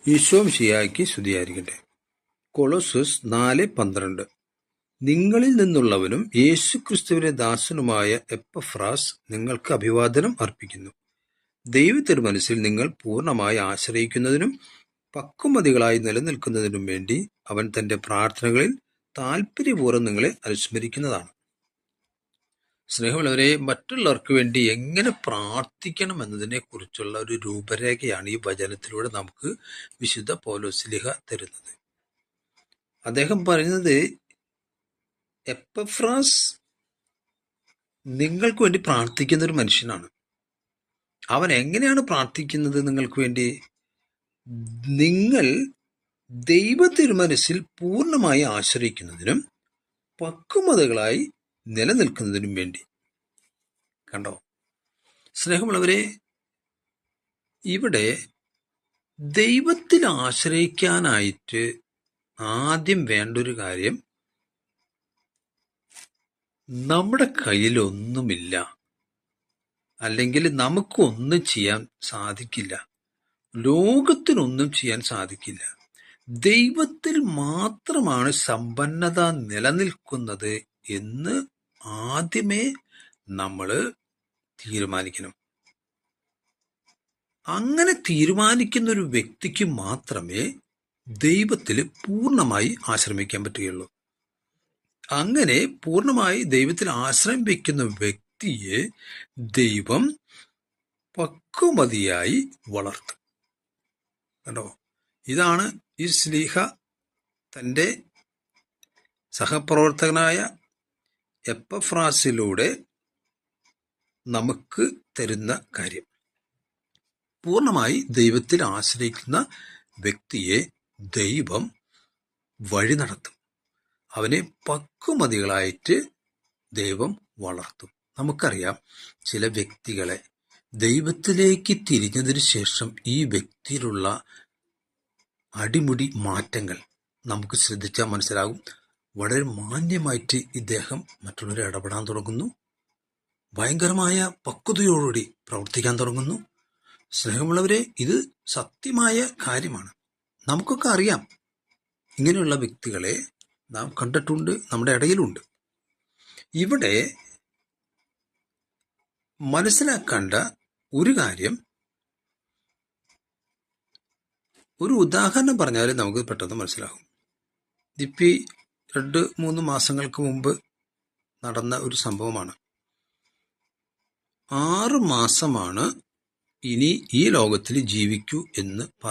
ഈശോ മിശിഹായ്ക്ക് സ്തുതിയായിരിക്കട്ടെ. കൊളോസ്സസ് 4:12 നിങ്ങളിൽ നിന്നുള്ളവനും യേശുക്രിസ്തുവിന്റെ ദാസനുമായ എപ്പഫ്രാസ് നിങ്ങൾക്ക് അഭിവാദനം അർപ്പിക്കുന്നു. ദൈവത്തിരുമനസ്സിൽ നിങ്ങൾ പൂർണ്ണമായി ആശ്രയിക്കുന്നതിനും പക്വമതികളായി നിലനിൽക്കുന്നതിനും വേണ്ടി അവൻ തന്റെ പ്രാർത്ഥനകളിൽ താല്പര്യപൂർവ്വം നിങ്ങളെ അനുസ്മരിക്കുന്നതാണ്. സ്നേഹമുള്ളവരെ, മറ്റുള്ളവർക്ക് വേണ്ടി എങ്ങനെ പ്രാർത്ഥിക്കണം എന്നതിനെ കുറിച്ചുള്ള ഒരു രൂപരേഖയാണ് ഈ വചനത്തിലൂടെ നമുക്ക് വിശുദ്ധ പൗലോസ്ലീഹ തരുന്നത്. അദ്ദേഹം പറയുന്നത്, എപ്പഫ്രാസ് നിങ്ങൾക്ക് വേണ്ടി പ്രാർത്ഥിക്കുന്ന ഒരു മനുഷ്യനാണ്. അവൻ എങ്ങനെയാണ് പ്രാർത്ഥിക്കുന്നത്? നിങ്ങൾക്ക് വേണ്ടി നിങ്ങൾ ദൈവത്തിരുമനസ്സിൽ പൂർണ്ണമായി ആശ്രയിക്കുന്നതിനും പക്വമതകളായി നിലനിൽക്കുന്നതിനും വേണ്ടി. കണ്ടോ സ്നേഹമുള്ളവരെ, ഇവിടെ ദൈവത്തിൽ ആശ്രയിക്കാനായിട്ട് ആദ്യം വേണ്ടൊരു കാര്യം, നമ്മുടെ കയ്യിലൊന്നുമില്ല, അല്ലെങ്കിൽ നമുക്കൊന്നും ചെയ്യാൻ സാധിക്കില്ല, ലോകത്തിനൊന്നും ചെയ്യാൻ സാധിക്കില്ല, ദൈവത്തിൽ മാത്രമാണ് സമ്പന്നത നിലനിൽക്കുന്നത് എന്ന് ആദ്യമേ നമ്മൾ തീരുമാനിക്കണം. അങ്ങനെ തീരുമാനിക്കുന്ന ഒരു വ്യക്തിക്ക് മാത്രമേ ദൈവത്തിൽ പൂർണ്ണമായി ആശ്രമിക്കാൻ പറ്റുകയുള്ളൂ. അങ്ങനെ പൂർണ്ണമായി ദൈവത്തിൽ ആശ്രയം വയ്ക്കുന്ന വ്യക്തിയെ ദൈവം പക്വമതിയായി വളർത്തും. കണ്ടോ, ഇതാണ് ഈ ശ്ലീഹ തൻ്റെ സഹപ്രവർത്തകനായ എപ്പഫ്രാസിലൂടെ നമുക്ക് തരുന്ന കാര്യം. പൂർണ്ണമായി ദൈവത്തിൽ ആശ്രയിക്കുന്ന വ്യക്തിയെ ദൈവം വഴി നടത്തും. അവനെ പക്വമതികളായിട്ട് ദൈവം വളർത്തും. നമുക്കറിയാം, ചില വ്യക്തികളെ ദൈവത്തിലേക്ക് തിരിഞ്ഞതിന് ശേഷം ഈ വ്യക്തിയിലുള്ള അടിമുടി മാറ്റങ്ങൾ നമുക്ക് ശ്രദ്ധിച്ചാൽ മനസ്സിലാകും. വളരെ മാന്യമായിട്ട് ഇദ്ദേഹം മറ്റുള്ളവരെ ഇടപെടാൻ തുടങ്ങുന്നു, ഭയങ്കരമായ പക്വതയോടുകൂടി പ്രവർത്തിക്കാൻ തുടങ്ങുന്നു. സ്നേഹമുള്ളവരെ, ഇത് സത്യമായ കാര്യമാണ്. നമുക്കൊക്കെ അറിയാം, ഇങ്ങനെയുള്ള വ്യക്തികളെ നാം കണ്ടിട്ടുണ്ട്, നമ്മുടെ ഇടയിലുണ്ട്. ഇവിടെ മനസ്സിലാക്കേണ്ട ഒരു കാര്യം, ഒരു ഉദാഹരണം പറഞ്ഞാൽ നമുക്ക് പെട്ടെന്ന് മനസ്സിലാകും. ഇപ്പം 2-3 മാസങ്ങൾക്ക് മുമ്പ് നടന്ന ഒരു സംഭവമാണ്. 6 മാസമാണ് ഇനി ഈ ലോകത്തിൽ ജീവിക്കൂ എന്ന്